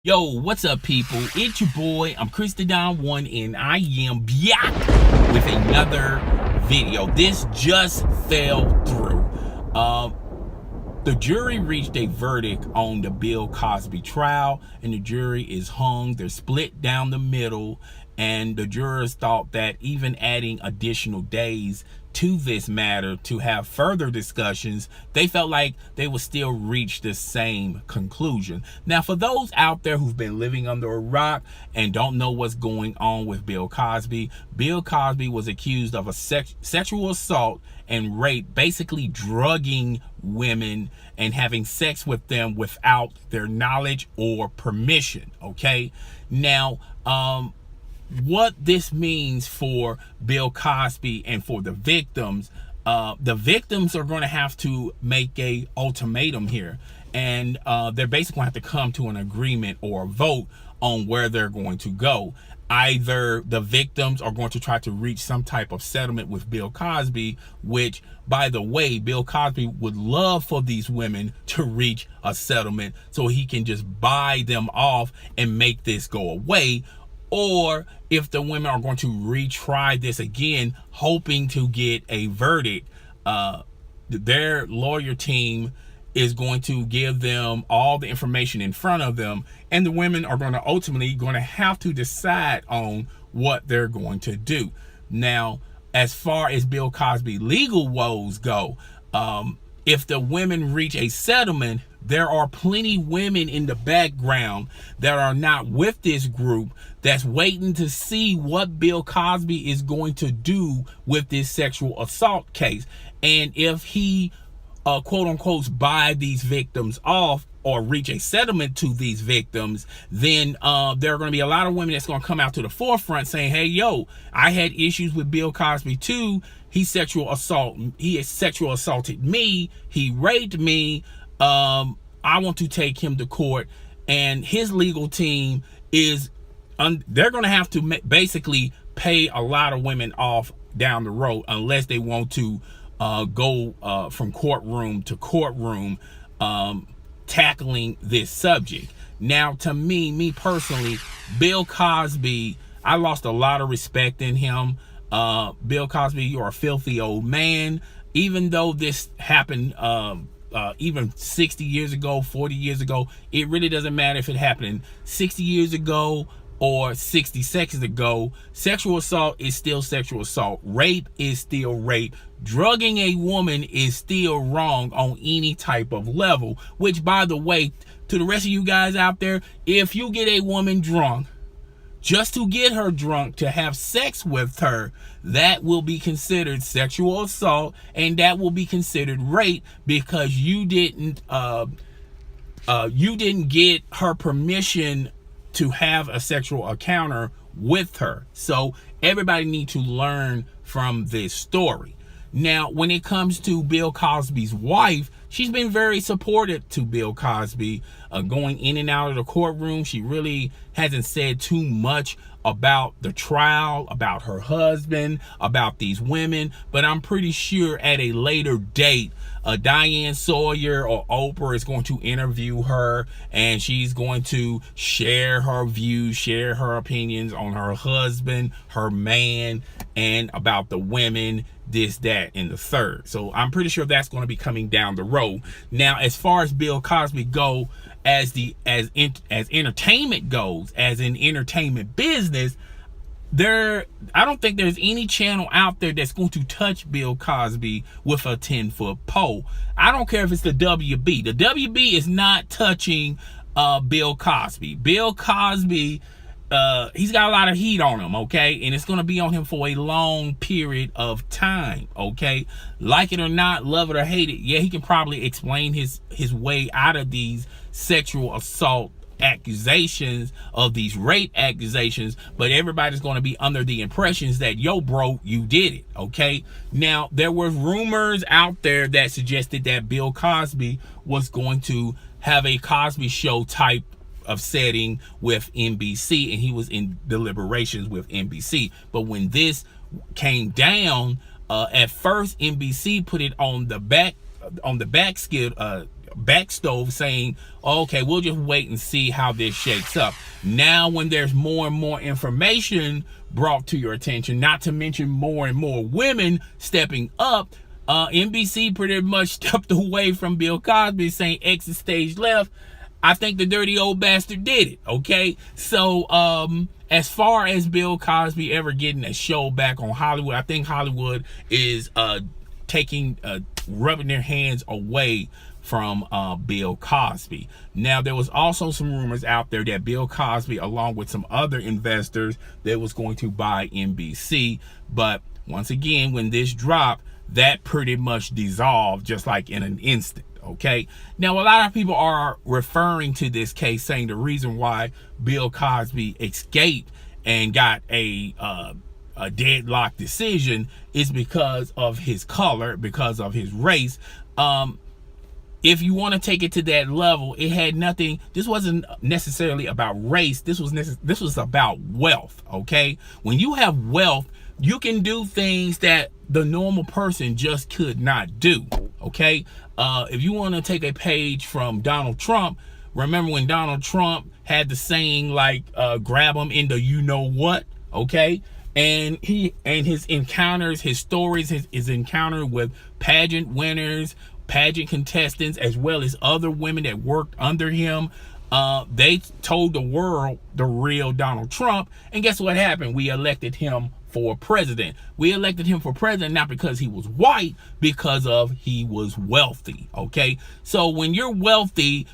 Yo, what's up, people? It's your boy. I'm Chris the Don One, and I am back with another video. This just fell through. The jury reached a verdict on the Bill Cosby trial, and the jury is hung. They're split down the middle, and the jurors thought that even adding additional days to this matter to have further discussions, they felt like they would still reach the same conclusion. Now, for those out there who've been living under a rock and don't know what's going on with Bill Cosby was accused of a sexual assault and rape, basically drugging women and having sex with them without their knowledge or permission. Okay, now what this means for Bill Cosby and for the victims are going to have to make a ultimatum here, and they're basically going to have to come to an agreement or a vote on where they're going to go. Either the victims are going to try to reach some type of settlement with Bill Cosby, which, by the way, Bill Cosby would love for these women to reach a settlement so he can just buy them off and make this go away. Or if the women are going to retry this again, hoping to get a verdict, their lawyer team is going to give them all the information in front of them, and the women are going to ultimately have to decide on what they're going to do. Now, as far as Bill Cosby legal woes go, if the women reach a settlement, there are plenty women in the background that are not with this group that's waiting to see what Bill Cosby is going to do with this sexual assault case. And if he, quote unquote, buy these victims off or reach a settlement to these victims, then there are going to be a lot of women that's going to come out to the forefront saying, hey, yo, I had issues with Bill Cosby too. He sexual assaulted me. He raped me. I want to take him to court. And his legal team is, they're going to have to basically pay a lot of women off down the road unless they want to go from courtroom to courtroom tackling this subject. Now, to me personally, Bill Cosby, I lost a lot of respect in him. Bill Cosby, you're a filthy old man. Even though this happened even 60 years ago, 40 years ago, it really doesn't matter if it happened 60 years ago or 60 seconds ago. Sexual assault is still sexual assault. Rape is still rape. Drugging a woman is still wrong on any type of level, which, by the way, to the rest of you guys out there, if you get a woman drunk just to get her drunk to have sex with her, that will be considered sexual assault, and that will be considered rape because you didn't get her permission to have a sexual encounter with her. So everybody needs to learn from this story. Now, when it comes to Bill Cosby's wife, she's been very supportive to Bill Cosby, going in and out of the courtroom. She really hasn't said too much about the trial, about her husband, about these women, but I'm pretty sure at a later date, Diane Sawyer or Oprah is going to interview her, and she's going to share her views, share her opinions on her husband, her man, and about the women, this, that, and the third. So I'm pretty sure that's going to be coming down the road. Now, as far as Bill Cosby go, as entertainment goes, as in entertainment business, I don't think there's any channel out there that's going to touch Bill Cosby with a 10-foot pole. I don't care if it's the WB. The WB is not touching Bill Cosby. Bill Cosby, he's got a lot of heat on him, okay? And it's going to be on him for a long period of time, okay? Like it or not, love it or hate it, yeah, he can probably explain his way out of these sexual assault accusations, of these rape accusations, but everybody's going to be under the impressions that, yo, bro, you did it, okay? Now, there were rumors out there that suggested that Bill Cosby was going to have a Cosby Show type of setting with NBC, and he was in deliberations with NBC. But when this came down, at first NBC put it on the back backstove saying, okay, we'll just wait and see how this shakes up. Now, when there's more and more information brought to your attention, not to mention more and more women stepping up, NBC pretty much stepped away from Bill Cosby, saying exit stage left. I think the dirty old bastard did it. Okay, so as far as Bill Cosby ever getting a show back on Hollywood, I think Hollywood is rubbing their hands away from Bill Cosby. Now, there was also some rumors out there that Bill Cosby, along with some other investors, that was going to buy NBC. But once again, when this dropped, that pretty much dissolved just like in an instant. Okay, now a lot of people are referring to this case, saying the reason why Bill Cosby escaped and got a deadlock decision is because of his color, because of his race. If you want to take it to that level, it had nothing. This wasn't necessarily about race. This was about wealth. Okay, when you have wealth, you can do things that the normal person just could not do. Okay, if you want to take a page from Donald Trump, remember when Donald Trump had the saying like, grab him in the you know what. Okay, and his encounters, his stories, his encounter with pageant winners, pageant contestants, as well as other women that worked under him, they told the world the real Donald Trump. And guess what happened? We elected him for president. We elected him for president not because he was white, because of he was wealthy. Okay, so when you're wealthy,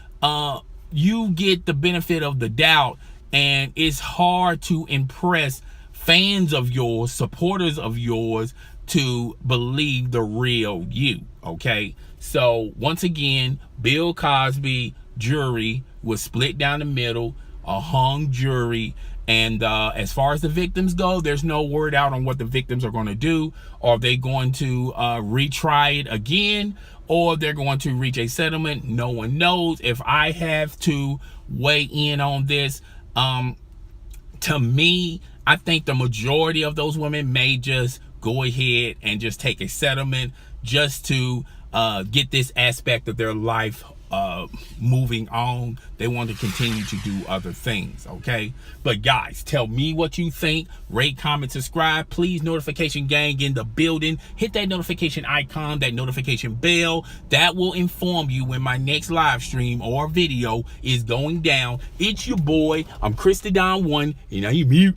you get the benefit of the doubt, and it's hard to impress fans of yours, supporters of yours, to believe the real you. Okay, so once again, Bill Cosby jury was split down the middle, a hung jury. And as far as the victims go, there's no word out on what the victims are going to do. Are they going to retry it again, or they're going to reach a settlement? No one knows. If I have to weigh in on this, to me, I think the majority of those women may just go ahead and just take a settlement just to get this aspect of their life moving on. They want to continue to do other things. Okay, but guys, tell me what you think. Rate, comment, subscribe, please. Notification gang in the building. Hit that notification icon, that notification bell. That will inform you when my next live stream or video is going down. It's your boy, I'm Chris the Don 1, and I mute.